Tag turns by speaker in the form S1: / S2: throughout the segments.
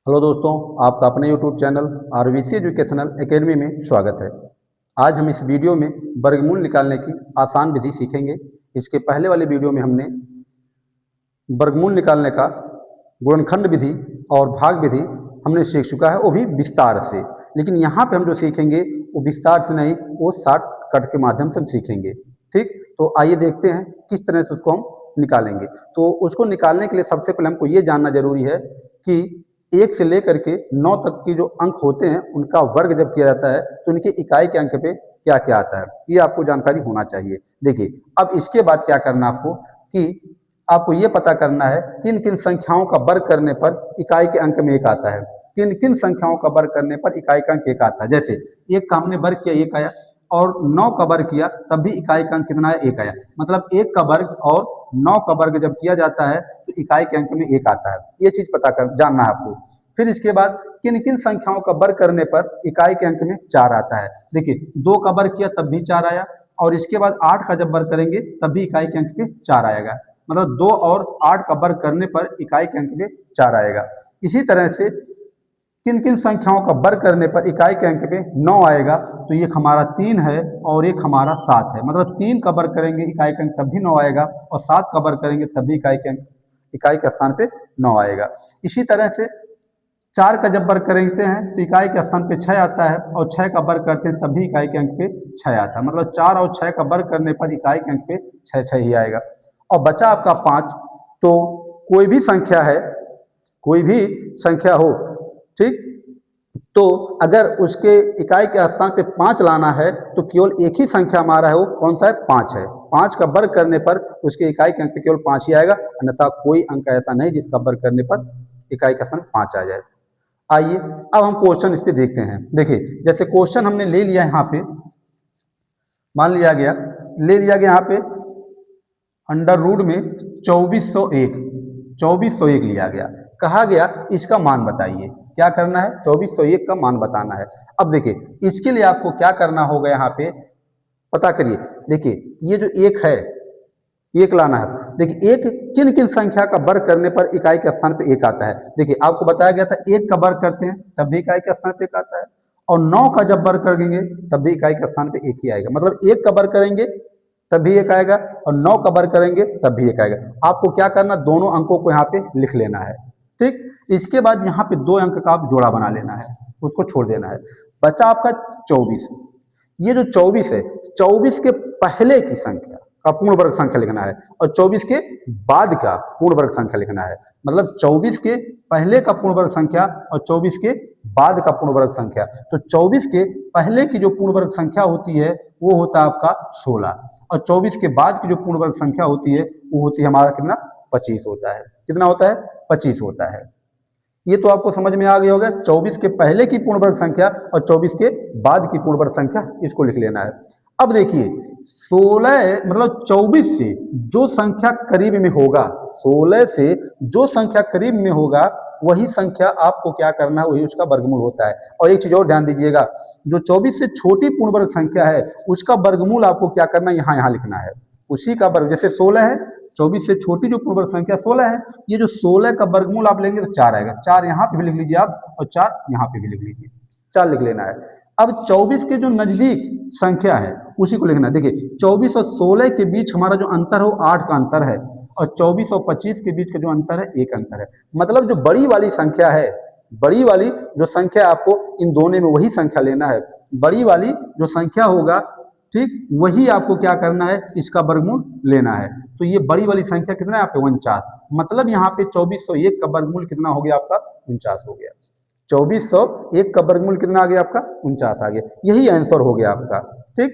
S1: Hello दोस्तों, आपका अपने YouTube channel RVC educational academy में स्वागत है। आज हम इस वीडियो में वर्गमूल निकालने की आसान विधि सीखेंगे। इसके पहले वाले वीडियो में हमने वर्गमूल निकालने का गुणनखंड विधि और भाग विधि हमने सीख चुका है, वो भी विस्तार से। लेकिन यहाँ पे हम जो सीखेंगे वो विस्तार से नहीं, वो शॉर्टकट के माध्यम से हम सीखेंगे। ठीक, तो आइए देखते हैं किस तरह से उसको हम निकालेंगे। तो उसको निकालने के लिए सबसे पहले हमको ये जानना जरूरी है कि 1 से लेकर के 9 तक के जो अंक होते हैं उनका वर्ग जब किया जाता है तो उनके इकाई के अंक पे क्या क्या आता है, ये आपको जानकारी होना चाहिए। देखिए, अब इसके बाद क्या करना आपको कि आपको ये पता करना है किन किन संख्याओं का वर्ग करने पर इकाई के अंक में 1 आता है, किन किन संख्याओं का वर्ग करने पर इकाई का अंक 1 आता है। जैसे 1 का हमने वर्ग किया 1 आया, और 9 का वर्ग किया तब भी इकाई का अंक कितना है, 1 आया। मतलब 1 का वर्ग और 9 का वर्ग जब किया जाता है तो इकाई के अंक में 1 आता है। ये चीज पता कर जानना है आपको। फिर इसके बाद किन किन संख्याओं का वर्ग करने पर इकाई के अंक में 4 आता है। देखिए, 2 का वर्ग किया तब भी 4 आया, और इसके बाद 8 का जब वर्ग करेंगे तब भी इकाई के अंक पे 4 आएगा। मतलब 2 और 8 का वर्ग करने पर इकाई के अंक में 4 आएगा। इसी तरह से किन किन संख्याओं का वर्ग करने पर इकाई के अंक पे 9 आएगा, तो एक हमारा 3 है और एक हमारा 7 है। मतलब 3 का वर्ग करेंगे इकाई का अंक तब भी 9 आएगा, और 7 का वर्ग करेंगे तब भी इकाई के स्थान पे 9 आएगा। इसी तरह से 4 का जब वर्ग करते हैं तो इकाई के स्थान पे 6 आता है, और 6 का वर्ग करते हैं तब भी इकाई के अंक पे 6 आता है। मतलब 4 और 6 का वर्ग करने पर इकाई के अंक पे 6 ही आएगा। और बचा आपका 5। तो कोई भी संख्या है, कोई भी संख्या हो, ठीक, तो अगर उसके इकाई के स्थान पे 5 लाना है तो केवल एक ही संख्या हमारा है, वो कौन सा है, 5 है। 5 का वर्ग करने पर उसके इकाई के अंक पे केवल 5 ही आएगा, अन्यथा कोई अंक ऐसा नहीं जिसका वर्ग करने पर इकाई का स्थान 5 आ जाए। आइए अब हम क्वेश्चन इस पे देखते हैं। देखिए, जैसे क्वेश्चन हमने ले लिया यहाँ पे, मान लिया गया, ले लिया गया यहाँ पे अंडर रूट में 2401 लिया गया। कहा गया इसका मान बताइए। क्या करना है, 2401 का मान बताना है। अब देखिए, इसके लिए आपको क्या करना होगा, यहाँ पे पता करिए। देखिए, ये जो 1 है, 1 लाना है। देखिए, 1 किन किन संख्या का वर्ग करने पर इकाई के स्थान पे 1 आता है। देखिए, आपको बताया गया था 1 का वर्ग करते हैं तब भी इकाई के स्थान पे 1 आता है, और 9 का जब वर्ग करेंगे तब भी इकाई के स्थान पे 1 ही आएगा। मतलब 1 का वर्ग करेंगे तब भी 1 आएगा, और 9 का वर्ग करेंगे तब भी 1 आएगा। आपको क्या करना, दोनों अंकों को यहाँ पे लिख लेना है। ठीक, इसके बाद यहाँ पे 2 अंक का आप जोड़ा बना लेना है, उसको छोड़ देना है। बचा आपका 24। ये जो 24 है, 24 के पहले की संख्या का पूर्ण वर्ग संख्या लिखना है, और 24 के बाद का पूर्ण वर्ग संख्या लिखना है। मतलब 24 के पहले का पूर्ण वर्ग संख्या और 24 के बाद का पूर्ण वर्ग संख्या। तो 24 के पहले की जो पूर्ण वर्ग संख्या होती है वो होता है आपका 16, और 24 के बाद की जो पूर्ण वर्ग संख्या होती है वो होती है हमारा कितना, 25 होता है। कितना होता है, 25 होता है। ये तो आपको समझ में आ गया होगा। 24 के पहले की पूर्ण वर्ग संख्या और 24 के बाद की पूर्ण वर्ग संख्या, इसको लिख लेना है। अब देखिए, 16 मतलब 24 से जो संख्या करीब में होगा, 16 से जो संख्या करीब में होगा वही संख्या आपको क्या करना है, वही उसका वर्गमूल होता है। और एक चीज और ध्यान दीजिएगा, जो 24 से छोटी पूर्ण वर्ग संख्या है उसका वर्गमूल आपको क्या करना है, यहाँ यहाँ लिखना है। उसी का वर्ग, जैसे 16 है, 24 से छोटी जो पूर्ण वर्ग संख्या 16 है, ये जो 16 का वर्गमूल आप लेंगे तो 4 आएगा। 4 यहाँ पे भी लिख लीजिए आप, और 4 यहाँ पे भी लिख लीजिए। 4 लिख लेना है। अब 24 के जो नजदीक संख्या है उसी को लिखना है। देखिए, 24 और 16 के बीच हमारा जो अंतर है वो 8 का अंतर है, और 24 और 25 के बीच का जो अंतर है 1 अंतर है। मतलब जो बड़ी वाली संख्या है, बड़ी वाली जो संख्या, आपको इन दोनों में वही संख्या लेना है। बड़ी वाली जो संख्या होगा, ठीक, वही आपको क्या करना है, इसका वर्गमूल लेना है। तो ये बड़ी वाली संख्या कितना है यहाँ पे, 49। मतलब यहाँ पे 2401 का वर्गमूल कितना हो गया आपका, 49 हो गया। 2401 का वर्गमूल कितना आ गया आपका, 49 आ गया। यही आंसर हो गया आपका। ठीक,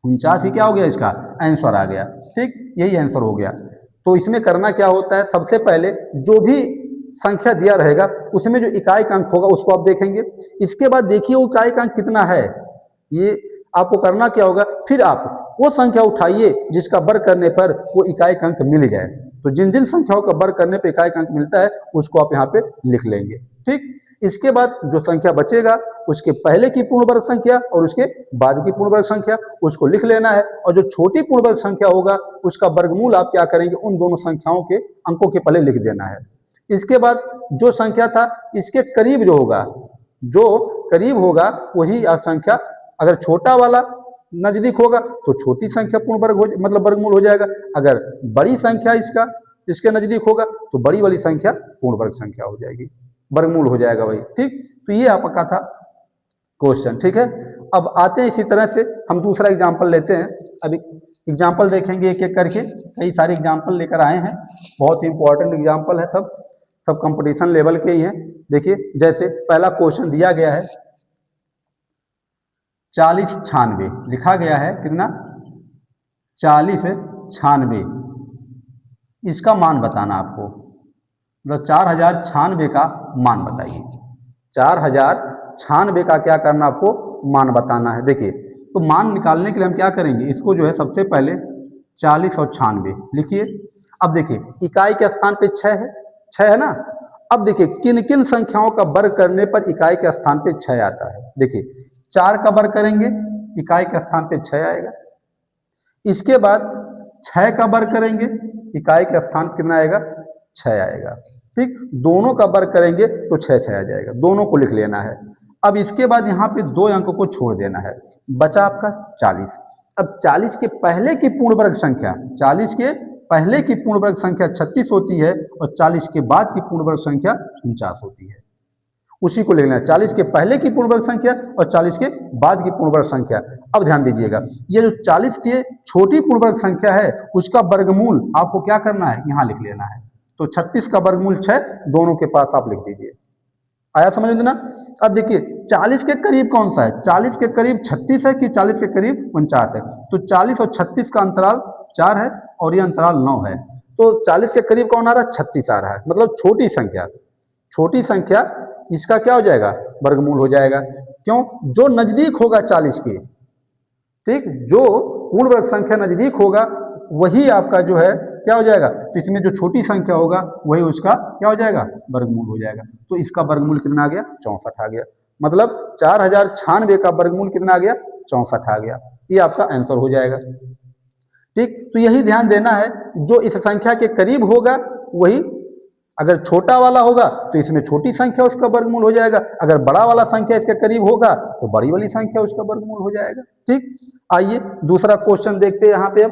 S1: 49 ही क्या हो गया, इसका आंसर आ गया। ठीक, यही आंसर हो गया। तो इसमें करना क्या होता है, सबसे पहले जो भी संख्या दिया रहेगा उसमें जो इकाई का अंक होगा उसको आप देखेंगे। इसके बाद देखिए वो इकाई का अंक कितना है, ये आपको करना क्या होगा, फिर आप वो संख्या उठाइए जिसका वर्ग करने पर वो इकाई का अंक मिल जाए। तो जिन जिन संख्याओं का वर्ग करने पर इकाई का अंक मिलता है उसको आप यहाँ पे लिख लेंगे। ठीक, इसके बाद जो संख्या बचेगा उसके पहले की पूर्ण वर्ग संख्या और उसके बाद की पूर्ण वर्ग संख्या, उसको लिख लेना है। और जो छोटी पूर्ण वर्ग संख्या होगा उसका वर्गमूल आप क्या करेंगे, उन दोनों संख्याओं के अंकों के पहले लिख देना है। इसके बाद जो संख्या था इसके करीब जो करीब होगा वही संख्या, अगर छोटा वाला नजदीक होगा तो छोटी संख्या पूर्ण वर्ग हो, मतलब वर्गमूल हो जाएगा। अगर बड़ी संख्या इसके नजदीक होगा तो बड़ी वाली संख्या पूर्ण वर्ग संख्या हो जाएगी, वर्गमूल हो जाएगा वही। ठीक, तो ये आपका था क्वेश्चन। ठीक है, अब आते हैं इसी तरह से हम दूसरा एग्जाम्पल लेते हैं। अभी एग्जाम्पल देखेंगे एक एक करके, कई सारे एग्जाम्पल लेकर आए हैं, बहुत ही इंपॉर्टेंट एग्जाम्पल है, सब कंपटीशन लेवल के ही हैं। देखिए, जैसे पहला क्वेश्चन दिया गया है 4096, लिखा गया है कितना, 4096, इसका मान बताना आपको, मतलब 4096 का मान बताइए। 4096 का क्या करना आपको, मान बताना है। देखिए, तो मान निकालने के लिए हम क्या करेंगे, इसको जो है सबसे पहले 40 और 96 लिखिए। अब देखिए, इकाई के स्थान पे 6 है ना। अब देखिए किन किन संख्याओं का वर्ग करने पर इकाई के स्थान पे 6 आता है। देखिए, 4 का वर्ग करेंगे इकाई के स्थान पे 6 आएगा। इसके बाद 6 का वर्ग करेंगे इकाई के स्थान कितना आएगा, 6 आएगा। ठीक, दोनों का वर्ग करेंगे तो 6 आ जाएगा, दोनों को लिख लेना है। अब इसके बाद यहाँ पे 2 अंक को छोड़ देना है, बचा आपका 40। अब 40 के पहले की पूर्ण वर्ग संख्या, 40 के पहले की पूर्ण वर्ग संख्या 36 होती है और 40 के बाद की पूर्ण वर्ग संख्या 49 होती है। उसी को लिखना है, 40 के पहले की पूर्ण वर्ग संख्या और 40 के बाद की पूर्ण वर्ग संख्या। अब ध्यान दीजिएगा, ये जो 40 की छोटी पूर्ण वर्ग संख्या है उसका वर्गमूल आपको क्या करना है, यहाँ लिख लेना है। तो 36 का वर्गमूल 6, दोनों के पास आप लिख दीजिए। आया समझ में ना। अब देखिए 40 के करीब कौन सा है, 40 के करीब 36 है कि 40 के करीब 49 है। तो 40 और 36 का अंतराल 4 है और ये अंतराल 9 है। तो 40 के करीब कौन आ रहा है, 36 आ रहा है, मतलब छोटी संख्या इसका क्या हो जाएगा, वर्गमूल हो जाएगा। क्यों, जो नजदीक होगा 40 के, ठीक, जो पूर्ण वर्ग संख्या नजदीक होगा वही आपका जो है क्या हो जाएगा, तो इसमें जो छोटी संख्या होगा वही उसका क्या हो जाएगा, वर्गमूल हो जाएगा। तो इसका वर्गमूल कितना आ गया, 64 आ गया। मतलब 4096 का वर्गमूल कितना आ गया, 64 आ गया। ये आपका आंसर हो जाएगा। ठीक, तो यही ध्यान देना है, जो इस संख्या के करीब होगा वही, अगर छोटा वाला होगा तो इसमें छोटी संख्या उसका वर्गमूल हो जाएगा, अगर बड़ा वाला संख्या इसके करीब होगा तो बड़ी वाली संख्या उसका वर्गमूल हो जाएगा। ठीक, आइए दूसरा क्वेश्चन देखते हैं। यहाँ पे अब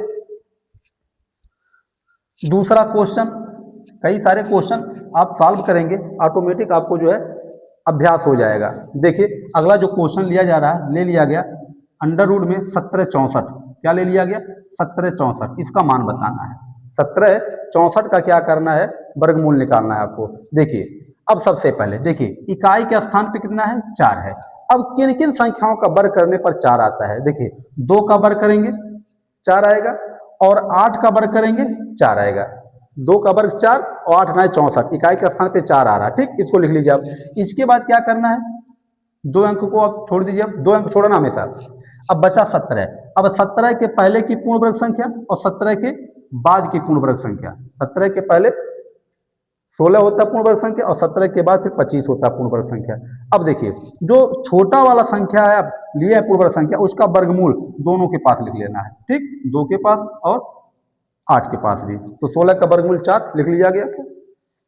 S1: दूसरा क्वेश्चन, कई सारे क्वेश्चन आप सॉल्व करेंगे, ऑटोमेटिक आपको जो है अभ्यास हो जाएगा। देखिए, अगला जो क्वेश्चन लिया जा रहा है, ले लिया गया अंडर रूट में 1764, क्या ले लिया गया, 1764, इसका मान बताना है। 1764 का क्या करना है, वर्गमूल निकालना है आपको। देखिए, अब सबसे पहले देखिए इकाई के स्थान पे कितना है, 4 है। अब किन किन संख्याओं का वर्ग करने पर 4 आता है। देखिए, 2 का वर्ग करेंगे 4 आएगा और 8 का वर्ग करेंगे 4 आएगा। 2 का वर्ग 4 और 8 9 64, इकाई के स्थान पे 4 आ रहा है। ठीक, इसको लिख लीजिए आप। इसके बाद क्या करना है, 2 अंक को आप छोड़ दीजिए, 2 अंक छोड़ना हमेशा। अब बचा 17। अब 17 के पहले की पूर्ण वर्ग संख्या और 17 के बाद की पूर्ण वर्ग संख्या, 17 के पहले 16 होता है पूर्ण वर्ग संख्या और 17 के बाद फिर 25 होता है पूर्ण वर्ग संख्या। अब देखिए, जो छोटा वाला संख्या है आप लिए पूर्ण वर्ग संख्या, उसका वर्गमूल दोनों के पास लिख लेना है। ठीक, 2 के पास और 8 के पास भी। तो 16 का वर्गमूल 4 लिख लिया गया।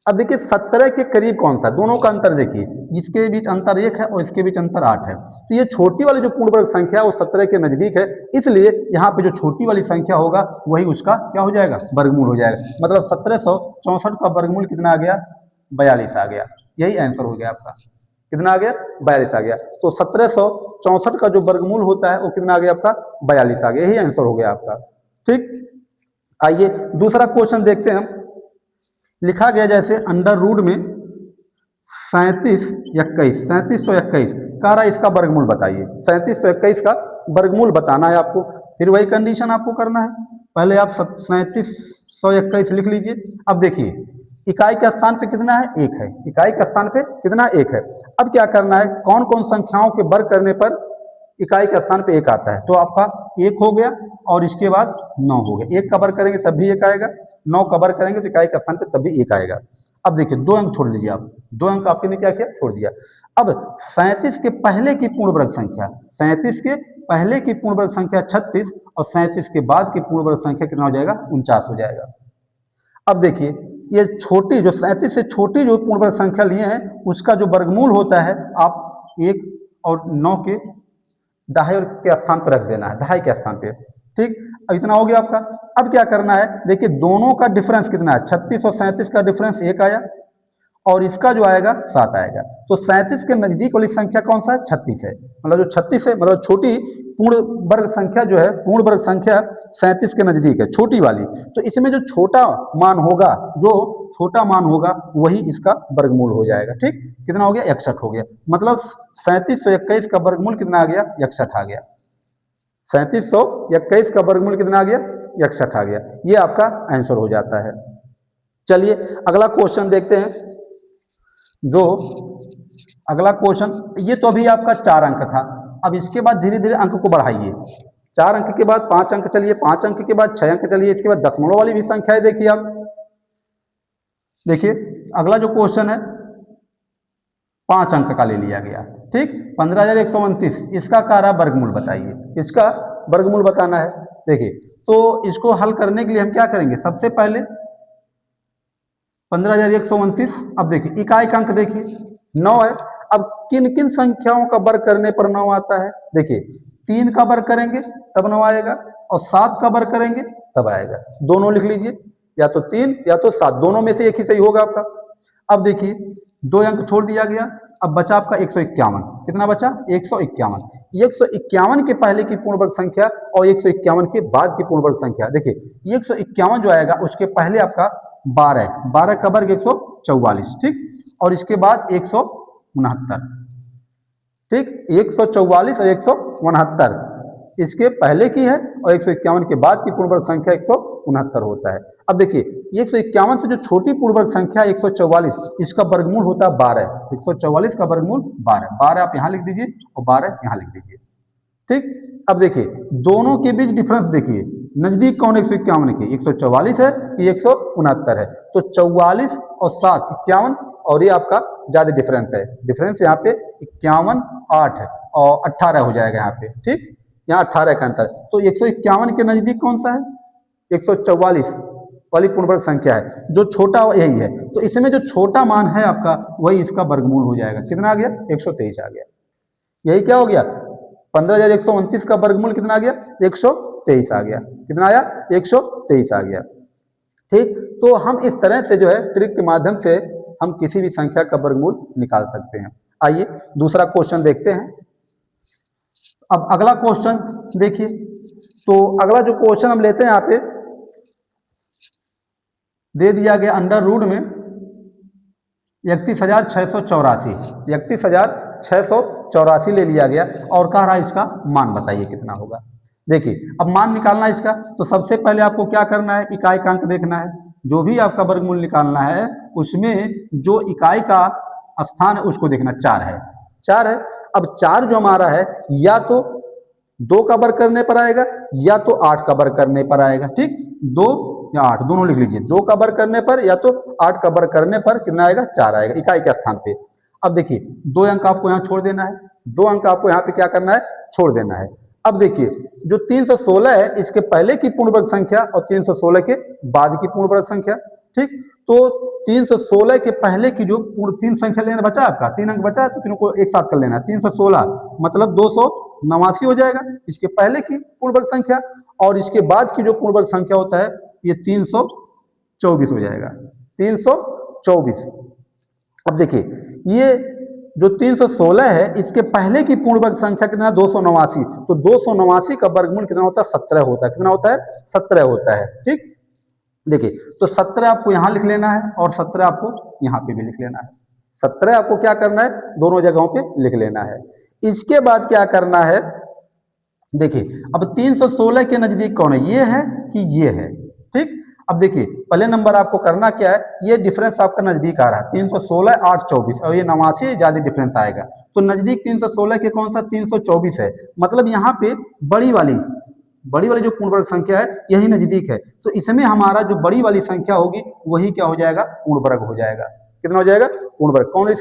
S1: अब देखिए 17 के करीब कौन सा, दोनों का अंतर देखिए, इसके बीच अंतर 1 है और इसके बीच अंतर 8 है। तो ये छोटी वाली जो पूर्ण वर्ग संख्या है वो 17 के नजदीक है, इसलिए यहाँ पे जो छोटी वाली संख्या होगा वही उसका क्या हो जाएगा, वर्गमूल हो जाएगा। मतलब 1764 का वर्गमूल कितना आ गया, 42 आ गया। यही आंसर हो गया आपका, कितना आ गया, 42 आ गया। तो 1764 का जो वर्गमूल होता है वो कितना आ गया आपका, 42 आ गया। यही आंसर हो गया आपका। ठीक, आइए दूसरा क्वेश्चन देखते हैं हम। लिखा गया जैसे अंडर रूट में 3721 कह रहा है, इसका वर्गमूल बताइए। 3721 का वर्गमूल बताना है आपको। फिर वही कंडीशन आपको करना है, पहले आप 3721 लिख लीजिए। अब देखिए इकाई के स्थान पे कितना है, 1 है, इकाई के स्थान पे कितना 1 है। अब क्या करना है, कौन कौन संख्याओं के वर्ग करने पर इकाई के स्थान पे 1 आता है। तो आपका 1 हो गया और इसके बाद 9 हो गया। 1 का वर्ग करेंगे तब भी 1 आएगा, 9 का वर्ग करेंगे तो इकाई के स्थान पे तब भी 1 आएगा। अब देखिए 2 अंक छोड़ लीजिए आप, 2 अंक आपने क्या किया, छोड़ दिया। अब 37 के पहले की पूर्ण वर्ग संख्या, 37 के पहले की पूर्ण वर्ग संख्या 36 और 37 के बाद की पूर्ण वर्ग संख्या कितना हो जाएगा, 49 हो जाएगा। अब देखिए ये छोटी जो 37 से छोटी जो पूर्ण वर्ग संख्या लिए हैं उसका जो वर्गमूल होता है आप 1 और 9 के दहाई के स्थान पर रख देना है, दहाई के स्थान पे। ठीक, अब इतना हो गया आपका। अब क्या करना है, देखिए दोनों का डिफरेंस कितना है, 36 और 37 का डिफरेंस 1 आया और इसका जो आएगा 7 आएगा। तो 37 के नजदीक वाली संख्या कौन सा है, 36 है। मतलब जो 36 है, मतलब छोटी पूर्ण वर्ग संख्या जो है, पूर्ण वर्ग संख्या 37 के नजदीक है, छोटी वाली। तो इसमें जो छोटा मान होगा, जो छोटा मान होगा वही इसका वर्गमूल हो जाएगा। ठीक, कितना हो गया, 61 हो गया। मतलब 3721 का वर्गमूल कितना आ गया, 61 आ गया। 3721 का वर्गमूल कितना आ गया, 61 आ गया। ये आपका आंसर हो जाता है। चलिए अगला क्वेश्चन देखते हैं। जो अगला क्वेश्चन, ये तो अभी आपका 4 अंक था। अब इसके बाद धीरे धीरे अंक को बढ़ाइए। 4 अंक के बाद 5 अंक चलिए, 5 अंक के बाद 6 अंक चलिए, इसके बाद दशमलव वाली भी संख्या है। देखिए आप, देखिए अगला जो क्वेश्चन है 5 अंक का ले लिया गया। ठीक, 15,129, इसका कारा वर्गमूल बताइए, इसका वर्गमूल बताना है। देखिए तो इसको हल करने के लिए हम क्या करेंगे, सबसे पहले 15,129, अब देखिए इकाई का अंक देखिए 9 है। अब किन किन संख्याओं का वर्ग करने पर 9 आता है, देखिए 3 का वर्ग करेंगे तब 9 आएगा और 7 का वर्ग करेंगे तब आएगा। दोनों लिख लीजिए, या तो 3 या तो 7, दोनों में से एक ही सही होगा आपका। अब देखिए 2 अंक छोड़ दिया गया, अब बचा आपका 151। कितना बचा, 151। 151 के पहले की पूर्ण वर्ग संख्या और 151 के बाद की पूर्ण वर्ग संख्या। देखिए 151 जो आएगा उसके पहले आपका 12, 12 का वर्ग 144। ठीक, और इसके बाद 169। ठीक, 144 और 169 इसके पहले की है और 151 के बाद की पूर्ण वर्ग संख्या 169 होता है। अब देखिए 151 से जो छोटी पूर्ण वर्ग संख्या 144, इसका वर्गमूल होता है 12। 144 का वर्गमूल 12, 12 आप यहाँ लिख दीजिए और 12 यहाँ लिख दीजिए। ठीक, अब देखिए दोनों के बीच डिफरेंस देखिए, नजदीक कौन 151 के, 144 है कि 169 है। तो 44 और 7 51, और ये आपका ज्यादा डिफरेंस है। डिफरेंस यहाँ पे 51 8 है और 18 हो जाएगा यहाँ पे। ठीक, यहाँ 18 का अंतर। तो 151 के नजदीक कौन सा है, 144 वाली पूर्ण वर्ग संख्या है, जो छोटा यही है। तो इसमें जो छोटा मान है आपका वही इसका वर्गमूल हो जाएगा। कितना आ गया, 123 आ गया। यही क्या हो गया, 15,129 का वर्गमूल कितना आ गया, 123 आ गया। कितना आया, 123 आ गया। ठीक, तो हम इस तरह से जो है ट्रिक के माध्यम से हम किसी भी संख्या का वर्गमूल निकाल सकते हैं। आइए दूसरा क्वेश्चन देखते हैं। अब अगला क्वेश्चन देखिए, तो अगला जो क्वेश्चन हम लेते हैं यहाँ पे दे दिया गया अंडर रूट में 31,684, 31,684 ले लिया गया और कह रहा है इसका मान बताइए कितना होगा। देखिए अब मान निकालना है इसका, तो सबसे पहले आपको क्या करना है, इकाई का अंक देखना है। जो भी आपका वर्गमूल निकालना है उसमें जो इकाई का स्थान है उसको देखना। 4 है, 4 है। अब 4 जो हमारा है या तो 2 का वर्ग करने पर आएगा या तो 8 का वर्ग करने पर आएगा। ठीक, 2 या 8 दोनों लिख लीजिए। 2 का वर्ग करने पर या तो 8 का वर्ग करने पर कितना आएगा, 4 आएगा इकाई के स्थान पे। अब देखिए 2 अंक आपको यहाँ छोड़ देना है, 2 अंक आपको यहाँ पे क्या करना है, छोड़ देना है। अब देखिए जो 316 है इसके पहले की पूर्ण वर्ग संख्या और 316 के बाद की पूर्ण वर्ग संख्या। ठीक, तो 316 के पहले की जो पूर्ण 3 संख्या लेना बचा आपका, 3 अंक बचा है तो तीनों को एक साथ कर लेना है। 316 मतलब 289 हो जाएगा इसके पहले की पूर्ण वर्ग संख्या, और इसके बाद की जो पूर्ण वर्ग संख्या होता है ये 324 हो जाएगा, 324। अब देखिए ये जो 316 है इसके पहले की पूर्ण वर्ग संख्या कितना, 289। तो 289 का वर्गमूल कितना होता है, 17 होता है। कितना होता है, 17 होता है। ठीक, देखिए तो 17 आपको यहाँ लिख लेना है और 17 आपको यहाँ पे भी लिख लेना है। 17 आपको क्या करना है, दोनों जगहों पे लिख लेना है। इसके बाद क्या करना है, देखिए अब 316 के नजदीक कौन है, ये है कि ये है। ठीक, अब देखिए पहले नंबर आपको करना क्या है, ये डिफरेंस आपका नजदीक आ रहा है 316 824 और ये 89 ज्यादा डिफरेंस आएगा। तो नजदीक 316 के कौन सा, 324 है। मतलब यहाँ पे बड़ी वाली जो पूर्ण वर्ग संख्या है यही नजदीक है। तो इसमें हमारा जो बड़ी वाली संख्या होगी वही क्या हो जाएगा, पूर्ण वर्ग हो जाएगा। कितना हो जाएगा, पूर्ण वर्ग। कौन सी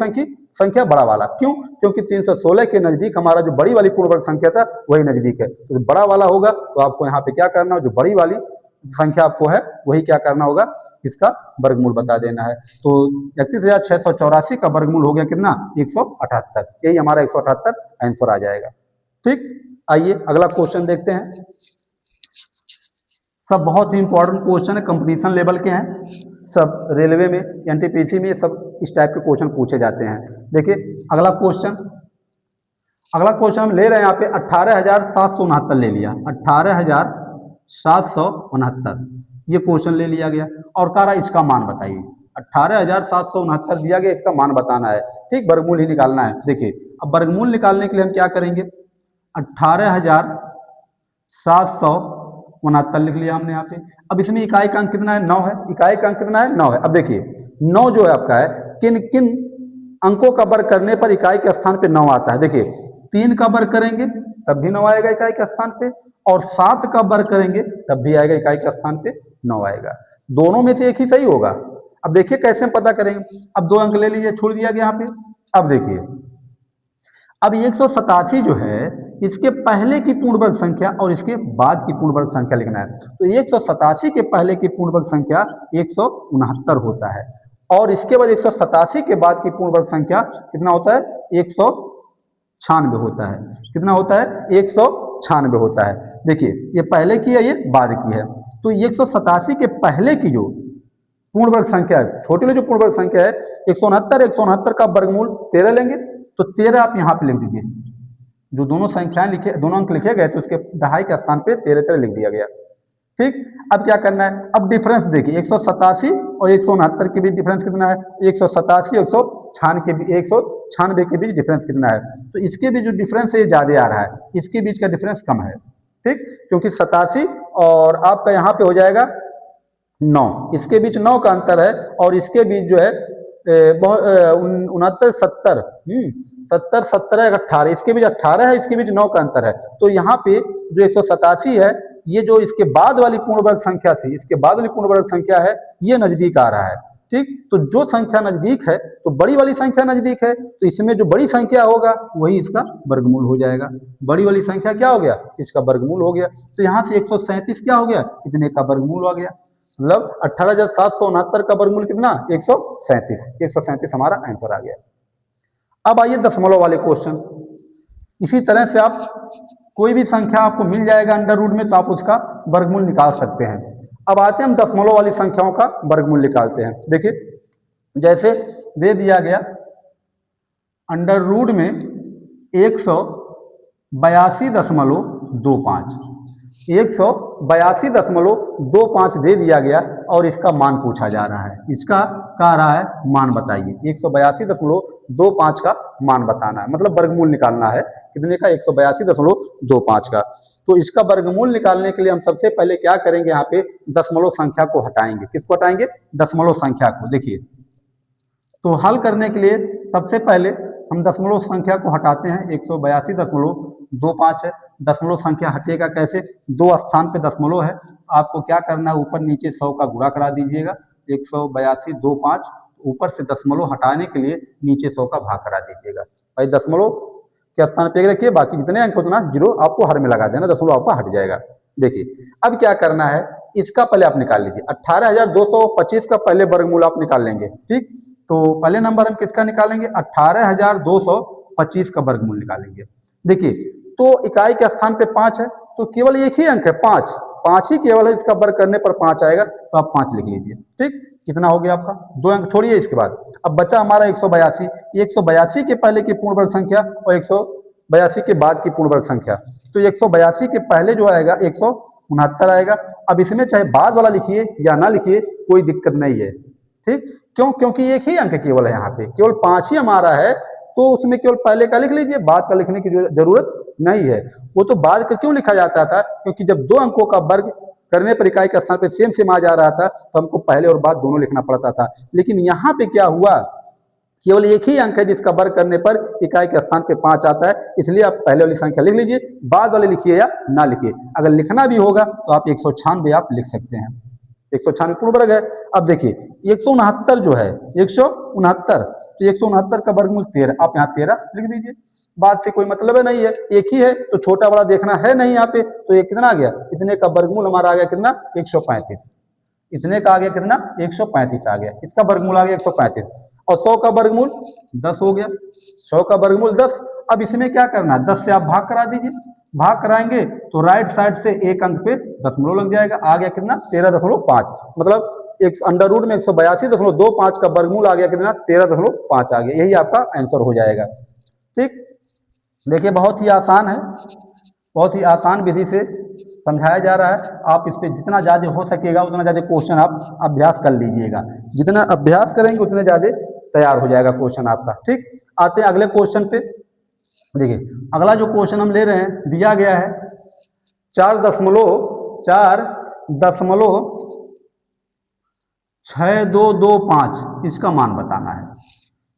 S1: संख्या, बड़ा वाला। क्यों, क्योंकि 316 के नजदीक हमारा जो बड़ी वाली पूर्ण वर्ग संख्या था वही नजदीक है। तो बड़ा वाला होगा तो आपको यहाँ पे क्या करना है, जो बड़ी वाली संख्या आपको है वही क्या करना होगा, इसका वर्गमूल बता देना है। तो 31,684 का वर्गमूल हो गया कितना, 178। यही हमारा 178 आंसर आ जाएगा। ठीक, आइए अगला क्वेश्चन देखते हैं। सब बहुत ही इंपॉर्टेंट क्वेश्चन है, कंपटीशन लेवल के हैं, सब रेलवे में, एनटीपीसी में सब इस टाइप के क्वेश्चन पूछे जाते हैं। देखिए अगला क्वेश्चन हम ले रहे हैं यहाँ पे 18,769 ले लिया, 18,769 ये क्वेश्चन ले लिया गया और कह रहा इसका मान बताइए। 18,769 दिया गया, इसका मान बताना है। ठीक, वर्गमूल ही निकालना है। देखिए अब वर्गमूल निकालने के लिए हम क्या करेंगे, 18,769 लिख लिया हमने यहाँ पे। अब इसमें इकाई का अंक कितना है, 9 है। इकाई का अंक कितना है, 9 है। अब देखिए 9 जो है आपका है, किन किन अंकों का वर्ग करने पर इकाई के स्थान पे 9 आता है। देखिए 3 का वर्ग करेंगे तब भी 9 आएगा इकाई के स्थान पे, और 7 का वर्ग करेंगे तब भी आएगा इकाई के स्थान पे 9 आएगा। दोनों में से एक ही सही होगा। अब देखिए कैसे हम पता करेंगे। अब 2 अंक ले लीजिए, छोड़ दिया गया यहाँ पे। अब देखिए अब 187 जो है, इसके पहले की पूर्ण वर्ग संख्या और इसके बाद की पूर्ण वर्ग संख्या लिखना है। तो 187 के पहले की पूर्ण वर्ग संख्या 169 होता है, और इसके बाद 187 के बाद की पूर्ण वर्ग संख्या कितना होता है, 196 होता है। कितना होता है, 196 होता है। देखिए ये पहले की है, ये बाद की है। तो 187 के पहले की जो पूर्ण वर्ग संख्या है, छोटे में जो पूर्ण वर्ग संख्या है 169 का वर्गमूल 13 लेंगे, तो 13 आप यहाँ पे लिख दीजिए। जो दोनों संख्याएं लिखे, दोनों अंक लिखे गए तो उसके दहाई के स्थान पे 13 लिख दिया गया। ठीक, अब क्या करना है, अब डिफरेंस देखिए 187 और 169 के बीच डिफरेंस कितना है, 187 और 196 के बीच डिफरेंस कितना है। तो इसके बीच जो डिफरेंस है ये ज़्यादा आ रहा है, इसके बीच का डिफरेंस कम है। ठीक, क्योंकि 87 और आपका यहाँ पे हो जाएगा 9, इसके बीच 9 का अंतर है, और इसके बीच जो है 69 70 70 17 18, इसके बीच 18 है, इसके बीच 9 का अंतर है। तो यहाँ पे जो 187 है, ये जो इसके बाद वाली पूर्ण वर्ग संख्या थी, इसके बाद वाली पूर्ण वर्ग संख्या है, ये नजदीक आ रहा है। ठीक, तो जो संख्या नजदीक है तो बड़ी वाली संख्या नजदीक है, तो इसमें जो बड़ी संख्या होगा वही इसका वर्गमूल हो जाएगा। बड़ी वाली संख्या क्या हो गया, इसका वर्गमूल हो गया। तो यहाँ से 137 क्या हो गया, इतने का वर्गमूल आ गया। मतलब 18,769 का वर्गमूल कितना, 137 हमारा आंसर आ गया। अब आइए दशमलव वाले क्वेश्चन। इसी तरह से आप कोई भी संख्या आपको मिल जाएगा अंडर रूट में, तो आप उसका वर्गमूल निकाल सकते हैं। अब आते हैं हम दशमलव वाली संख्याओं का वर्गमूल निकालते हैं। देखिए जैसे दे दिया गया अंडर रूट में 182.25, 182.25 दे दिया गया और इसका मान पूछा जा रहा है। इसका कह रहा है मान बताइए, 182.25 का मान बताना है, मतलब वर्गमूल निकालना है। कितने का, 182.25 का। तो इसका वर्गमूल निकालने के लिए हम सबसे पहले क्या करेंगे, यहाँ पे दशमलव संख्या को हटाएंगे। किसको हटाएंगे, दशमलव संख्या को। देखिए तो हल करने के लिए सबसे पहले हम दशमलव संख्या को हटाते हैं। 182.25 है, दशमलव संख्या हटेगा कैसे, 2 स्थान पे दशमलव है। आपको क्या करना है, ऊपर नीचे 100 का गुणा करा दीजिएगा। 182.25, ऊपर से दशमलव हटाने के लिए नीचे 100 का भाग करा दीजिएगा। भाई दशमलव के स्थान पे रखिए, बाकी जितने अंक होते ना जीरो आपको हर में लगा देना, दशमलव आपका हट जाएगा। देखिए अब क्या करना है, इसका पहले आप निकाल लीजिए। 18,225 का पहले वर्गमूल आप निकाल लेंगे। ठीक, तो पहले नंबर हम किसका निकालेंगे, 18,225 का वर्गमूल निकालेंगे। देखिए तो इकाई के स्थान पे 5 है, तो केवल एक ही अंक है 5, 5 ही केवल है, इसका वर्ग करने पर 5 आएगा, तो आप 5 लिख लीजिए। ठीक, कितना हो गया आपका, 2 अंक छोड़िए। इसके बाद अब बचा हमारा 182, 182 के पहले की पूर्ण वर्ग संख्या और 182 के बाद की पूर्ण वर्ग संख्या। तो 182 के पहले जो आएगा 169 आएगा। अब इसमें चाहे बाद वाला लिखिए या ना लिखिए, कोई दिक्कत नहीं है। ठीक, क्यों, क्योंकि एक ही अंक केवल है, यहाँ पे केवल 5 ही हमारा है, तो उसमें केवल पहले का लिख लीजिए, बाद का लिखने की जरूरत नहीं है। वो तो बाद का क्यों लिखा जाता था, क्योंकि जब 2 अंकों का वर्ग करने पर इकाई के स्थान पे सेम आ जा रहा था, तो हमको पहले और बाद दोनों लिखना पड़ता था। लेकिन यहाँ पे क्या हुआ, केवल एक ही अंक है जिसका वर्ग करने पर इकाई के स्थान पे 5 आता है, इसलिए आप पहले वाली संख्या लिख लीजिए, बाद वाले लिखिए या ना लिखिए। अगर लिखना भी होगा तो आप 196 आप लिख सकते हैं। 196 पूर्ण वर्ग है। अब देखिए 169 जो है, 169, तो 169 का वर्गमूल 13, आप यहाँ 13 लिख दीजिए। बात से कोई मतलब है नहीं है, एक ही है तो छोटा बड़ा देखना है नहीं यहाँ पे। तो ये कितना आ गया, इतने का वर्गमूल हमारा आ गया कितना, 135। इतने का आ गया कितना, 135 आ गया, इसका वर्गमूल आ गया 135। और 100 का वर्गमूल 10 हो गया, 100 का वर्गमूल 10। अब इसमें क्या करना है, 10 से आप भाग करा दीजिए, भाग कराएंगे तो राइट साइड से एक अंक पे दशमलव लग जाएगा, आ गया कितना 13.5। मतलब एक अंडर रूट में 182.25 का वर्गमूल आ गया कितना, 13.5 आ गया। यही आपका आंसर हो जाएगा। ठीक, देखिए बहुत ही आसान है, बहुत ही आसान विधि से समझाया जा रहा है। आप इस पर जितना ज़्यादा हो सकेगा उतना ज़्यादा क्वेश्चन आप अभ्यास कर लीजिएगा, जितना अभ्यास करेंगे उतने ज़्यादा तैयार हो जाएगा क्वेश्चन आपका। ठीक, आते हैं अगले क्वेश्चन पे। देखिए अगला जो क्वेश्चन हम ले रहे हैं, दिया गया है 4.6225, इसका मान बताना है।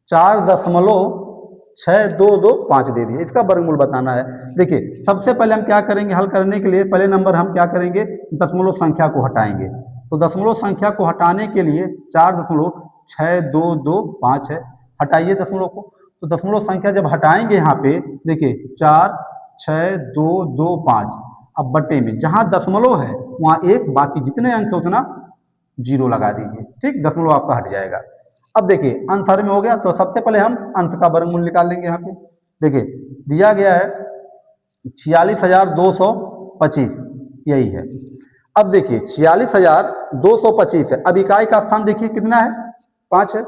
S1: 4.6225 दे दिए, इसका वर्गमूल बताना है। देखिए सबसे पहले हम क्या करेंगे, हल करने के लिए पहले नंबर हम क्या करेंगे, दशमलव संख्या को हटाएंगे। तो दशमलव संख्या को हटाने के लिए 4.6225 है, हटाइए दशमलव को। तो दशमलव संख्या जब हटाएंगे यहाँ पे देखिए 46225, अब बट्टे में जहाँ दशमलव है वहाँ एक, बाकी जितने अंक है उतना जीरो लगा दीजिए। ठीक, दशमलव आपका हट जाएगा। अब देखिए आंसर में हो गया, तो सबसे पहले हम अंश का वर्गमूल निकाल लेंगे। यहाँ पे देखिए दिया गया है 46,225, यही है। अब देखिए 46,225 है, अब इकाई का स्थान देखिए कितना है, 5 है,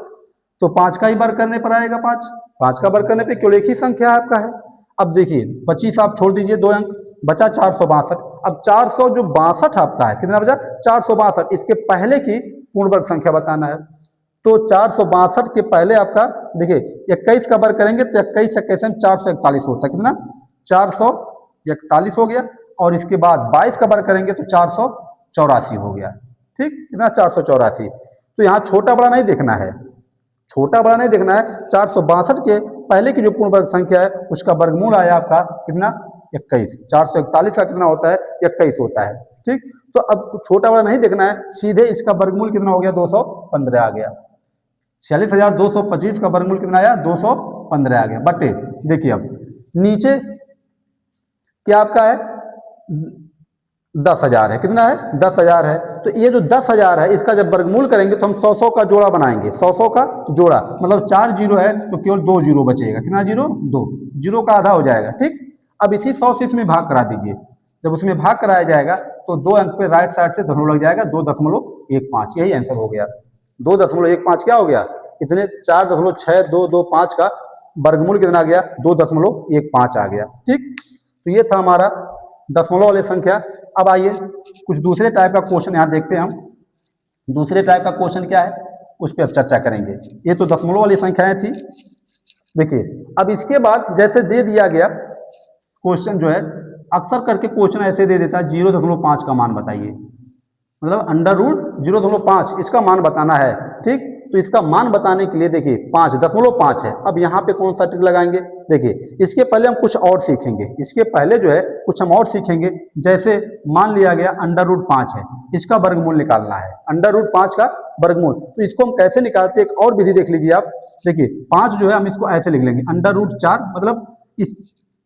S1: तो 5 का ही वर्ग करने पर आएगा। 5 का वर्ग करने पे केवल एक ही संख्या आपका है। अब देखिए 25 आप छोड़ दीजिए, 2 अंक बचा 462। अब 462 आपका है, कितना बचा 462, इसके पहले की पूर्ण वर्ग संख्या बताना है। तो 462 के पहले आपका देखिए 21 का वर्ग करेंगे तो 21 से 441 होता है, कितना 441 हो गया। और इसके बाद 22 का वर्ग करेंगे तो 484 हो गया। ठीक, कितना 484। तो यहाँ छोटा बड़ा नहीं देखना है, छोटा बड़ा नहीं देखना है। 462 के पहले की जो पूर्ण वर्ग संख्या है उसका वर्गमूल आया आपका कितना, 21। 441 का कितना होता है, 21 होता है। ठीक, तो अब छोटा बड़ा नहीं देखना है, सीधे इसका वर्गमूल कितना हो गया, 215 आ गया। 46,225 का वर्गमूल कितना आया, 215 आ गया। बटे देखिए अब नीचे क्या आपका है, 10,000 है, कितना है 10,000 है। तो ये जो 10,000 है इसका जब वर्गमूल करेंगे तो हम 100 का जोड़ा बनाएंगे, 100 का जोड़ा, मतलब 4 जीरो है तो केवल 2 जीरो बचेगा, कितना जीरो, 2 जीरो का आधा हो जाएगा। ठीक, अब इसी 100 से इसमें भाग करा दीजिए। जब उसमें भाग कराया जाएगा तो 2 अंक पे राइट साइड से दशमलव लग जाएगा, 2.15, यही आंसर हो गया। 2.15 क्या हो गया, इतने 4.6225 का वर्गमूल कितना आ गया, 2.15 आ गया। ठीक, तो ये था हमारा दशमलव वाली संख्या। अब आइए कुछ दूसरे टाइप का क्वेश्चन यहाँ देखते हैं हम। दूसरे टाइप का क्वेश्चन क्या है उस पर अब चर्चा करेंगे। ये तो दशमलव वाली संख्याएं थी। देखिए अब इसके बाद जैसे दे दिया गया क्वेश्चन जो है, अक्सर करके क्वेश्चन ऐसे दे देता है 0.5 का मान बताइए, मतलब अंडर रूट 0.5 इसका मान बताना है। ठीक, तो इसका मान बताने के लिए देखिए 5.5 है। अब यहाँ पे कौन सा ट्रिक लगाएंगे, देखिए इसके पहले हम कुछ और सीखेंगे, इसके पहले जो है कुछ हम और सीखेंगे। जैसे मान लिया गया अंडर रूट 5 है, इसका वर्गमूल निकालना है, अंडर रूट 5 का वर्गमूल। तो इसको हम कैसे निकालते हैं, एक और विधि देख लीजिए आप। देखिए 5 जो है हम इसको ऐसे लिख लेंगे, अंडर रूट 4, मतलब इस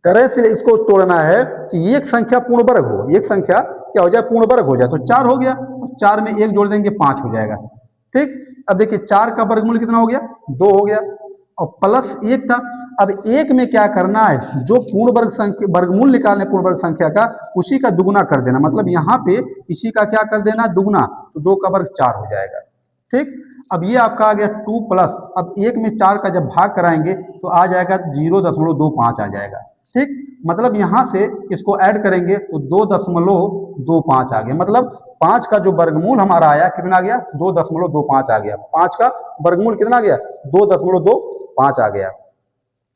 S1: तरह से इसको तोड़ना है कि एक संख्या पूर्ण वर्ग हो, एक संख्या क्या हो जाए, पूर्ण वर्ग हो जाए। तो 4 हो गया, 4 में 1 जोड़ देंगे 5 हो जाएगा। ठीक, अब देखिए 4 का वर्गमूल कितना हो गया, 2 हो गया, और प्लस 1 था। अब 1 में क्या करना है, जो पूर्ण वर्ग संख्या वर्गमूल निकालने पूर्ण वर्ग संख्या का, उसी का दुगुना कर देना, मतलब यहाँ पे इसी का क्या कर देना, दुगुना, तो 2 का वर्ग 4 हो जाएगा। ठीक, अब ये आपका आ गया 2 प्लस, अब 1 में 4 का जब भाग कराएंगे तो आ जाएगा 0.25 आ जाएगा। ठीक, मतलब यहाँ से इसको ऐड करेंगे तो 2.25 आ गया, मतलब 5 का जो वर्गमूल हमारा आया कितना आ गया, 2.25 आ गया। 5 का वर्गमूल कितना आ गया, 2.25 आ गया।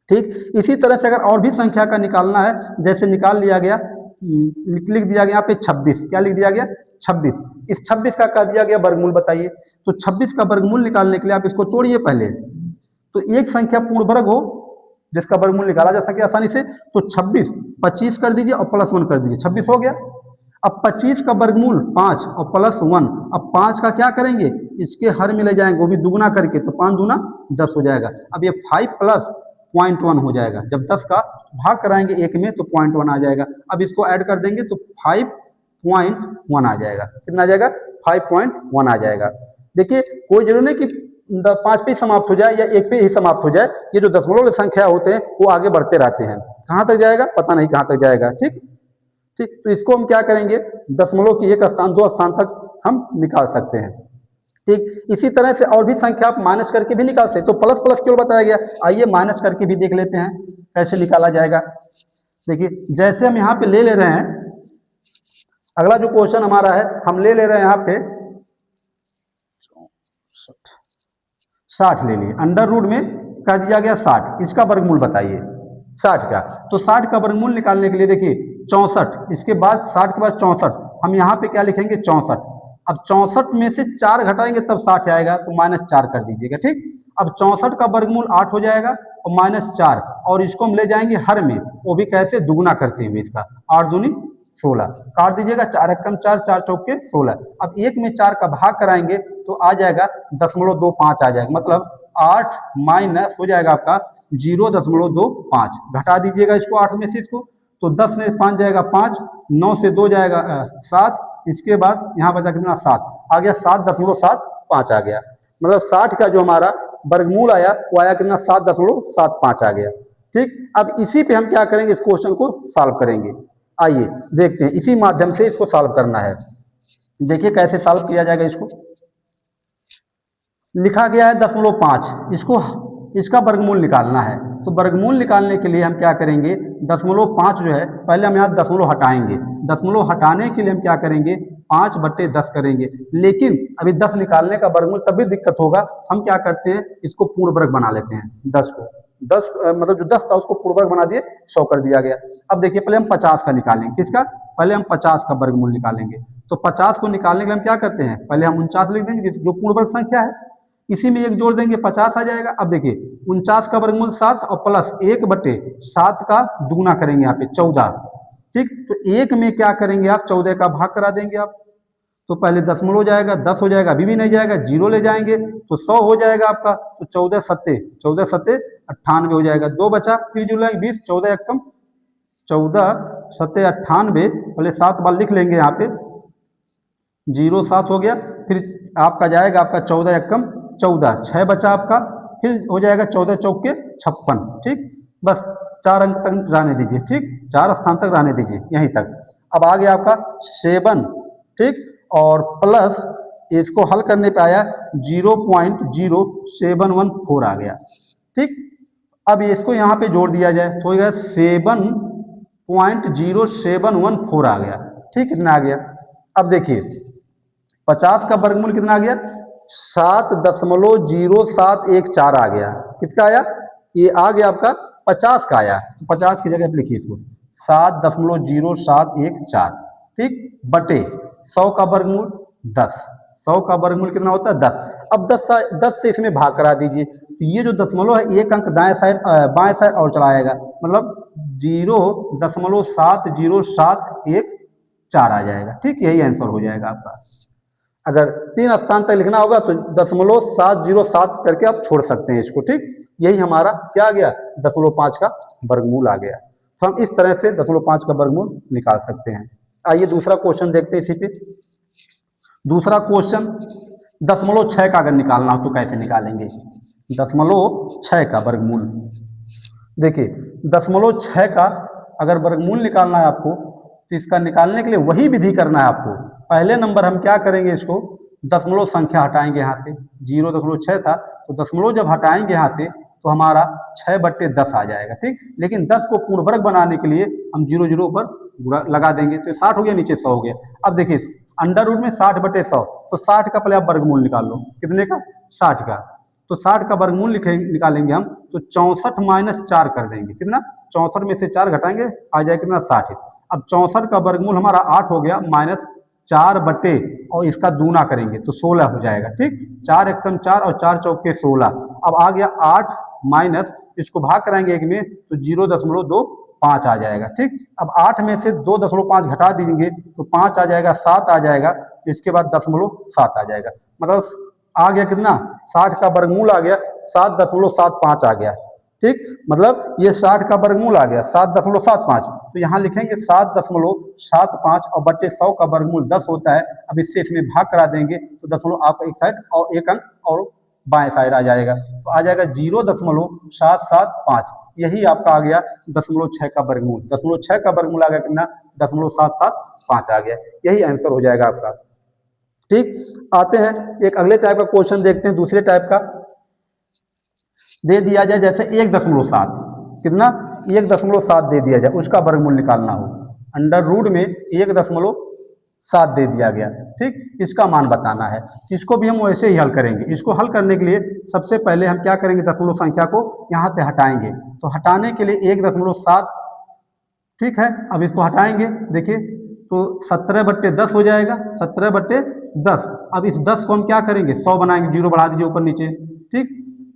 S1: ठीक, इसी तरह से अगर और भी संख्या का निकालना है, जैसे निकाल लिया गया, लिख दिया गया यहाँ पे 26, क्या लिख दिया गया 26, इस 26 का कर दिया गया वर्गमूल बताइए। तो 26 का वर्गमूल निकालने के लिए आप इसको तोड़िए पहले, तो एक संख्या पूर्ण वर्ग हो जिसका वर्गमूल निकाला जा सके आसानी से, तो 26 25 कर दीजिए और प्लस 1 कर दीजिए, 26 हो गया। अब 25 का वर्गमूल 5 और प्लस 1, अब 5 का क्या करेंगे, इसके हर में ले जाएंगे, वो भी दुगुना करके, तो 5 दूना 10 हो जाएगा। अब ये 5 प्लस 0.1 हो जाएगा। जब 10 का भाग कराएंगे एक में तो 0.1 आ जाएगा। अब इसको ऐड कर देंगे तो 5.1 आ जाएगा। कितना आ जाएगा? 5.1 आ जाएगा। देखिए कोई जरूरी नहीं कि 5 पे ही समाप्त हो जाए या 1 पे ही समाप्त हो जाए। ये जो दशमलव संख्या होते हैं वो आगे बढ़ते रहते हैं। कहाँ तक जाएगा पता नहीं, कहाँ तक जाएगा। ठीक ठीक, तो इसको हम क्या करेंगे, दशमलव की एक स्थान दो स्थान तक हम निकाल सकते हैं। ठीक, इसी तरह से और भी संख्या आप माइनस करके भी निकाल सकते। तो प्लस प्लस क्यों बताया गया, आइए माइनस करके भी देख लेते हैं कैसे निकाला जाएगा। देखिए जैसे हम यहाँ पे ले रहे हैं, अगला जो क्वेश्चन हमारा है हम ले रहे हैं यहाँ पे 60 ले लिए, अंडर रूट में कह दिया गया 60, इसका वर्गमूल बताइए 60 का। तो 60 का वर्गमूल निकालने के लिए देखिए 64, इसके बाद 60 के बाद 64, हम यहाँ पे क्या लिखेंगे 64। अब 64 में से 4 घटाएंगे तब 60 आएगा, तो -4 कर दीजिएगा। ठीक, अब 64 का वर्गमूल 8 हो जाएगा और -4, और इसको हम ले जाएंगे हर में, वो भी कैसे, दुगुना करते हुए इसका, 8 दूनी 16, काट दीजिएगा, 4 एकम 4, 4 चौके 16। अब 1 में 4 का भाग कराएंगे तो आ जाएगा 0.25 आ जाएगा, मतलब 8 माइनस हो जाएगा आपका 0.25, घटा दीजिएगा इसको 8 में से इसको, तो 10 से 5 जाएगा 5, 9 से 2 जाएगा 7, इसके बाद यहाँ बचा कितना 7 आ गया, 7.75 आ गया। मतलब 60 का जो हमारा वर्गमूल आया वो आया कितना, 7.75 आ गया। ठीक, अब इसी पे हम क्या करेंगे, इस क्वेश्चन को सॉल्व करेंगे। आइए देखते हैं, इसी माध्यम से इसको सॉल्व करना है। देखिए कैसे सॉल्व किया जाएगा। इसको लिखा गया है 0.5, इसको इसका वर्गमूल निकालना है। तो वर्गमूल निकालने के लिए हम क्या करेंगे, 0.5 जो है, पहले हम यहाँ दशमलव हटाएंगे। दशमलव हटाने के लिए हम क्या करेंगे, 5/10 करेंगे। लेकिन अभी 10 निकालने का वर्गमूल तभी दिक्कत होगा, हम क्या करते हैं, इसको पूर्ण वर्ग बना लेते हैं। 10 को 10 मतलब जो 10 था उसको पूर्ण वर्ग बना दिए, 100 कर दिया गया। अब देखिए पहले हम 50 का निकालेंगे, किसका, पहले हम 50 का वर्गमूल निकालेंगे। तो 50 को निकालने के लिए हम क्या करते हैं, पहले हम 49 लिख देंगे जो पूर्ण वर्ग संख्या है, इसी में एक जोड़ देंगे 50 आ जाएगा। अब देखिए 49 का वर्गमूल 7 और प्लस 1/7 का दुगुना करेंगे यहाँ पे 14। ठीक, तो 1 में क्या करेंगे आप, 14 का भाग करा देंगे आप। तो पहले दशमलव हो जाएगा, 10 हो जाएगा, अभी भी नहीं जाएगा, 0 ले जाएंगे तो 100 हो जाएगा आपका। तो 14 सत्ते 98 हो जाएगा, 2 बचा, फिर जुड़ेंगे 20, 14 एकम 14 सत्ते 98, पहले 7 बार लिख लेंगे यहाँ पे, 0 7 हो गया, फिर आपका जाएगा आपका 14 एकम 14, 6 बचा आपका, फिर हो जाएगा 14 चौके 56। ठीक, बस 4 अंक तक रहने दीजिए। ठीक, 4 स्थान तक रहने दीजिए यहीं तक। अब आ गया आपका 7, ठीक, और प्लस इसको हल करने पे आया 0.0714 आ गया। ठीक, अब इसको यहाँ पे जोड़ दिया जाए तो हो गया 7.0714 आ गया। ठीक, कितना आ गया, अब देखिए 50 का वर्गमूल कितना आ गया, 7.0714 आ गया। किसका आया, ये आ गया आपका 50 का आया। तो 50 की जगह पे लिखिए इसको 7.0714। ठीक, बटे 100 का वर्गमूल 10, 100 का वर्गमूल कितना होता है 10। अब 10 से इसमें भाग करा दीजिए, तो ये जो दशमलव है एक अंक दाएं साइड बाएं साइड और चलाएगा, मतलब 0.7071 आ जाएगा। ठीक, यही आंसर हो जाएगा आपका। अगर 3 स्थान तक लिखना होगा तो 0.707 करके आप छोड़ सकते हैं इसको। ठीक, यही हमारा क्या आ गया, 0.5 का वर्गमूल आ गया। तो हम इस तरह से 0.5 का वर्गमूल निकाल सकते हैं। आइए दूसरा क्वेश्चन देखते हैं इसी पे। दूसरा क्वेश्चन 0.6 का अगर निकालना हो तो कैसे निकालेंगे, 0.6 का वर्गमूल। देखिए 0.6 का अगर वर्गमूल निकालना है आपको तो इसका निकालने के लिए वही विधि करना है आपको। पहले नंबर हम क्या करेंगे, इसको दशमलव संख्या हटाएंगे यहाँ पे, 0.6 था तो दशमलव जब हटाएंगे यहाँ से तो हमारा 6/10 आ जाएगा। ठीक, लेकिन 10 को पूर्ण वर्ग बनाने के लिए हम 0 पर गुणा लगा देंगे तो 60 हो गया, नीचे 100 हो गया। अब देखिए अंडर रूट में 60/100, तो 60 का पहले आप वर्गमूल निकाल लो, कितने का, 60 का। तो 60 का वर्गमूल निकालेंगे हम तो 64 - 4 कर देंगे, कितना, 64 में से 4 घटाएंगे आ जाएगा कितना, 60। अब 64 का वर्गमूल हमारा 8 हो गया, -4 बटे और इसका दूना करेंगे तो 16 हो जाएगा। ठीक, 4 एकम 4 और 4 चौके 16। अब आ गया 8 माइनस इसको भाग कराएंगे एक में तो 0.25 आ जाएगा। ठीक, अब 8 में से 2.5 घटा दीजिए तो 5 आ जाएगा, 7 आ जाएगा, इसके बाद 0.7 आ जाएगा। मतलब आ गया कितना, 60 का वर्गमूल आ गया 7.75 आ गया। ठीक, मतलब ये 60 का वर्गमूल आ गया 7.75, तो यहाँ लिखेंगे 7.75 और बट्टे 100 का वर्गमूल 10 होता है। अब इससे इसमें भाग करा देंगे तो दशमलव आपका एक साइड और एक अंक और बाएं साइड आ जाएगा, तो आ जाएगा 0.775। यही आपका आ गया 0.6 का वर्गमूल। 0.6 का वर्गमूल आ गया कितना, 0.775 आ गया। यही आंसर हो जाएगा आपका। ठीक, आते हैं एक अगले टाइप का क्वेश्चन देखते हैं। दूसरे टाइप का दे दिया जाए जैसे 1.7, कितना 1.7 दे दिया जाए, उसका वर्गमूल निकालना हो। अंडर रूट में 1.7 दे दिया गया, ठीक, इसका मान बताना है। इसको भी हम वैसे ही हल करेंगे। इसको हल करने के लिए सबसे पहले हम क्या करेंगे, दशमलव संख्या को यहाँ से हटाएंगे। तो हटाने के लिए 1.7, ठीक है, अब इसको हटाएंगे। देखिए तो 17/10 हो जाएगा, 17/10। अब इस 10 को हम क्या करेंगे, 100 बनाएंगे, जीरो बढ़ा दीजिए ऊपर नीचे। ठीक,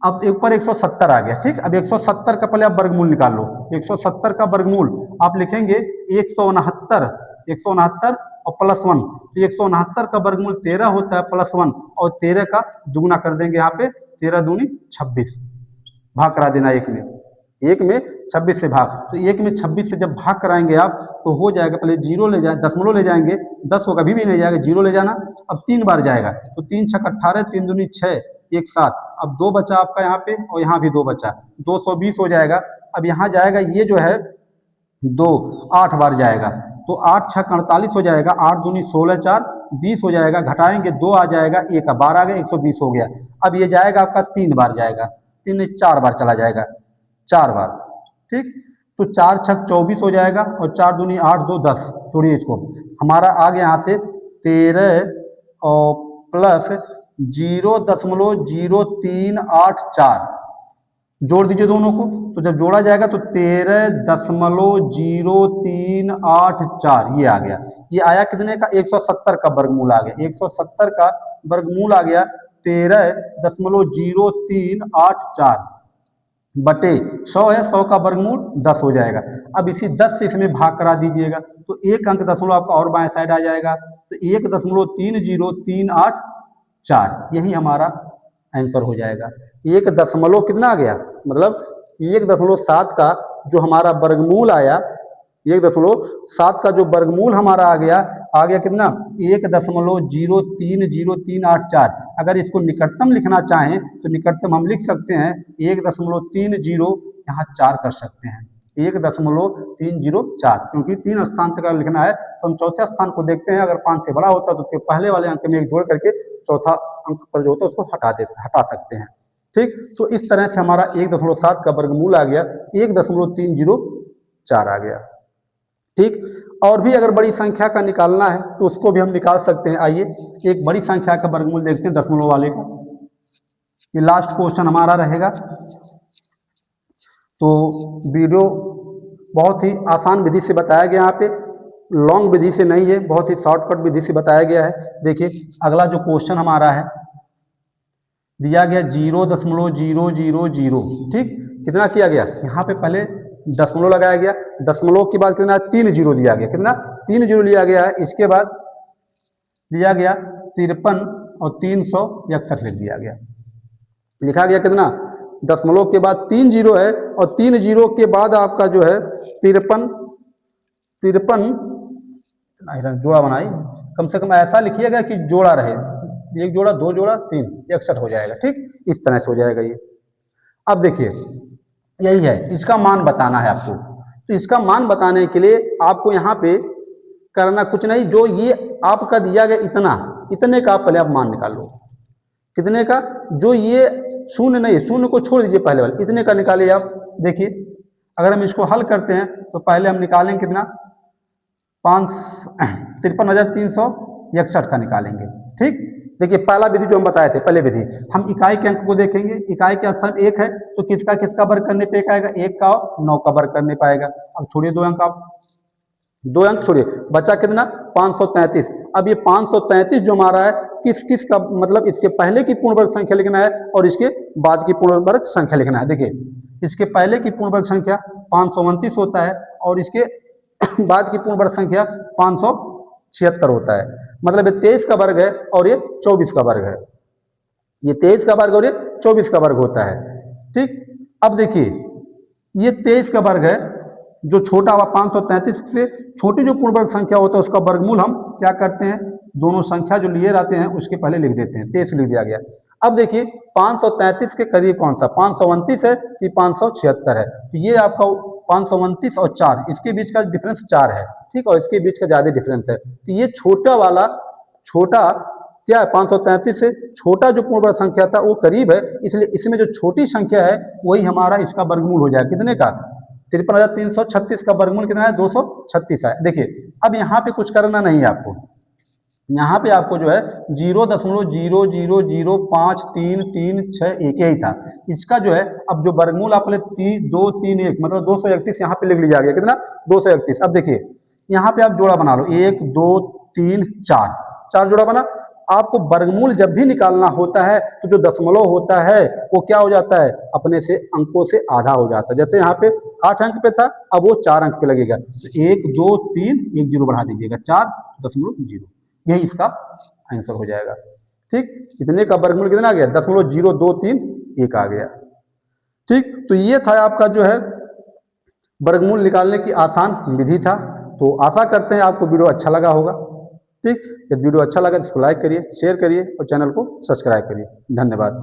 S1: अब ऊपर 170 आ गया। ठीक, अब 170 का पहले आप वर्गमूल निकाल लो। 170 का वर्गमूल आप लिखेंगे 169, 169 और +1, तो 169 का वर्गमूल 13 होता है +1, और 13 का दुगुना कर देंगे यहाँ पे, 13 दूनी 26, भाग करा देना एक में, एक में 26 से भाग। तो एक में 26 से जब भाग कराएंगे आप तो हो जाएगा, पहले जीरो ले जाए, दशमलव ले जाएंगे, 10 होगा कभी भी नहीं जाएगा, जीरो ले जाना। अब 3 बार जाएगा तो 3 छक 18, 3 दूनी 6, 1 7। अब 2 बचा आपका यहाँ पे और यहाँ भी 2 बचा, 220 हो जाएगा। अब यहाँ जाएगा ये जो है 2 8 बार जाएगा, तो 8 छक 48 हो जाएगा, 8 दूनी 16, 4 20 हो जाएगा। घटाएंगे 2 आ जाएगा, 1 का 12 आ गया, 120 हो गया। अब ये जाएगा आपका 3 बार जाएगा, 3 4 बार चला जाएगा, 4 बार। ठीक, तो 4 छक 24 हो जाएगा और 4 दूनी 8, 2 10। छोड़िए इसको, हमारा आ गया यहाँ से 13 और प्लस 0.0384, जोड़ दीजिए दोनों को। तो जब जोड़ा जाएगा तो 13.0384 ये आ गया। ये आया कितने का, 170 का वर्गमूल आ गया। 170 का वर्गमूल आ गया 13.0384 बटे 100 है, 100 का वर्गमूल 10 हो जाएगा। अब इसी 10 से इसमें भाग करा दीजिएगा तो एक अंक दशमलव आपका और बाएं साइड आ जाएगा, तो 1.30384 यही हमारा आंसर हो जाएगा। 1 कितना आ गया, मतलब 1.7 का जो हमारा वर्गमूल आया, 1.7 का जो वर्गमूल हमारा आ गया कितना, 1.0300384। अगर इसको निकटतम लिखना चाहें तो निकटतम हम लिख सकते हैं 1.30, यहाँ 4 कर सकते हैं, 1.304, क्योंकि 3 स्थान तक लिखना है तो हम चौथे स्थान को देखते हैं। अगर 5 से बड़ा होता तो उसके पहले वाले अंक में एक जोड़ करके चौथा अंक पर जो होता है उसको हटा सकते हैं। ठीक, तो इस तरह से हमारा 1.7 का वर्गमूल आ गया, 1.304 आ गया। ठीक, और भी अगर बड़ी संख्या का निकालना है तो उसको भी हम निकाल सकते हैं। आइए एक बड़ी संख्या का वर्गमूल देखते हैं, दशमलव वाले का। ये लास्ट क्वेश्चन हमारा रहेगा। तो वीडियो बहुत ही आसान विधि से बताया गया, यहाँ पे लॉन्ग विधि से नहीं है, बहुत ही शॉर्टकट विधि से बताया गया है। देखिए अगला जो क्वेश्चन हमारा है, दिया गया 0.000। ठीक, कितना किया गया, यहाँ पे पहले दशमलव लगाया गया, दशमलव के बाद कितना 3 जीरो दिया गया, कितना 3 जीरो लिया गया है। इसके बाद लिया गया 53 और 361 लिख दिया गया, लिखा गया कितना, दशमलव के बाद 3 जीरो है और 3 जीरो के बाद आपका जो है 53 जोड़ा बनाई, कम से कम ऐसा लिखिएगा कि जोड़ा रहे, 1 जोड़ा 2 जोड़ा 3 61 हो जाएगा। ठीक, इस तरह से हो जाएगा ये। अब देखिए यही है, इसका मान बताना है आपको। तो इसका मान बताने के लिए आपको यहाँ पे करना कुछ नहीं, जो ये आपका दिया गया इतने का आप पहले आप मान निकाल लो, कितने का, जो ये शून्य नहीं, शून्य को छोड़ दीजिए, पहले वाले इतने का निकालिए आप। देखिए अगर हम इसको हल करते हैं तो पहले हम निकालेंगे कितना, 53,361 का निकालेंगे। ठीक, देखिए पहला विधि जो हम बताए थे, पहले विधि हम इकाई के अंक को देखेंगे, इकाई के स्थान 1 है तो किसका वर्ग करने पे आएगा, 1 का और 9 का वर्ग करने पाएगा। अब छोड़िए 2 अंक, आप 2 अंक छोड़िए, बचा कितना 533। अब ये 533 जो हमारा है किस का, मतलब इसके पहले की पूर्ण वर्ग संख्या लिखना है और इसके बाद की पूर्ण वर्ग संख्या लिखना है। देखिए इसके पहले की पूर्ण वर्ग संख्या 529 होता है और इसके बाद की पूर्ण वर्ग संख्या 576 होता है, मतलब ये 23 का वर्ग है और ये 24 का वर्ग है, ये 23 का वर्ग और ये 24 का वर्ग होता है। ठीक, अब देखिए ये 23 का वर्ग है, जो छोटा हुआ 533 से छोटी जो पूर्ण वर्ग संख्या होता है उसका वर्गमूल हम क्या करते हैं, दोनों संख्या जो लिए रहते हैं उसके पहले लिख देते हैं, 23 लिख दिया गया। अब देखिए 533 के करीब कौन सा, 529 है कि 576 है, तो ये आपका 529 और 4 इसके बीच का डिफरेंस 4 है, ठीक, और इसके बीच का ज़्यादा डिफरेंस है, तो ये छोटा वाला, छोटा क्या है, 533 से छोटा जो पूर्ण वर्ग संख्या था वो करीब है, इसलिए इसमें जो छोटी संख्या है वही हमारा इसका वर्गमूल हो जाएगा, कितने का, 53,336 का वर्गमूल कितना है, 236 है। देखिए अब यहाँ पे कुछ करना नहीं है आपको, यहाँ पे आपको जो है 0.0005336 यही था, इसका जो है अब जो वर्गमूल आपने 231 मतलब 231 यहाँ पे लिख लिया गया, कितना 231। अब देखिए यहाँ पे आप जोड़ा बना लो, 1 2 3 4, 4 जोड़ा बना। आपको वर्गमूल जब भी निकालना होता है तो जो दशमलव होता है वो क्या हो जाता है, अपने से अंकों से आधा हो जाता है, जैसे यहाँ पे 8 अंक पे था अब वो 4 अंक पे लगेगा, तो 1 2 3 1 0 बढ़ा दीजिएगा, 4.0, यही इसका आंसर हो जाएगा, ठीक। कितने का वर्गमूल कितना आ गया, 0.023 आ गया, ठीक। तो ये था आपका जो है वर्गमूल निकालने की आसान विधि था। तो आशा करते हैं आपको वीडियो अच्छा लगा होगा, ठीक। यदि वीडियो अच्छा लगा तो इसको लाइक करिए, शेयर करिए और चैनल को सब्सक्राइब करिए। धन्यवाद।